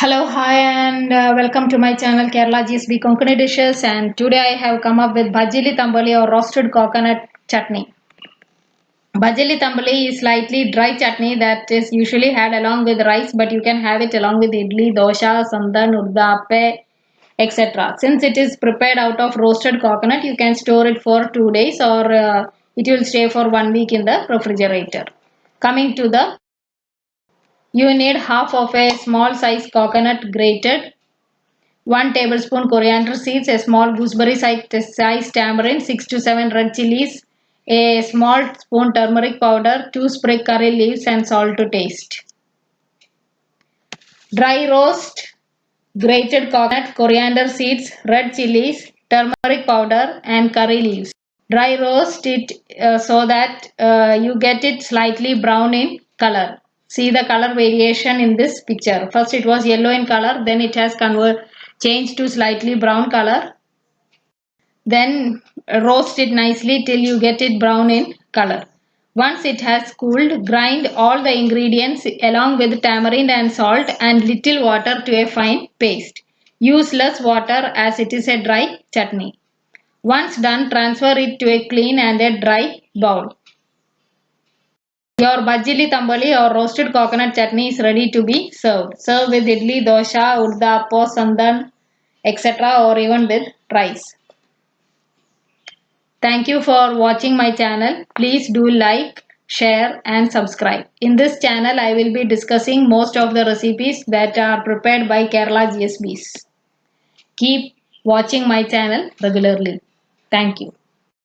Hello, hi, and welcome to my channel Kerala GSB Konkani Dishes. And today I have come up with Bhajjili thambali or roasted coconut chutney. Bhajjili thambali is slightly dry chutney that is usually had along with rice, but you can have it along with idli, dosha, sandan, urdappe, etc. Since it is prepared out of roasted coconut, you can store it for 2 days or it will stay for 1 week in the refrigerator. Coming to the You need half of a small size coconut grated, 1 tablespoon coriander seeds, a small gooseberry size tamarind, 6 to 7 red chilies, a small spoon turmeric powder, 2 sprig curry leaves and salt to taste. Dry roast, grated coconut, coriander seeds, red chilies, turmeric powder and curry leaves. Dry roast it so that you get it slightly brown in color. See the color variation in this picture. First it was yellow in color, then it has changed to slightly brown color. Then roast it nicely till you get it brown in color. Once it has cooled, grind all the ingredients along with tamarind and salt and little water to a fine paste. Use less water as it is a dry chutney. Once done, transfer it to a clean and a dry bowl. Your Bhajjili thambali or roasted coconut chutney is ready to be served. Serve with idli, dosha, uddapo, sandan, etc. or even with rice. Thank you for watching my channel. Please do like, share and subscribe. In this channel, I will be discussing most of the recipes that are prepared by Kerala GSBs. Keep watching my channel regularly. Thank you.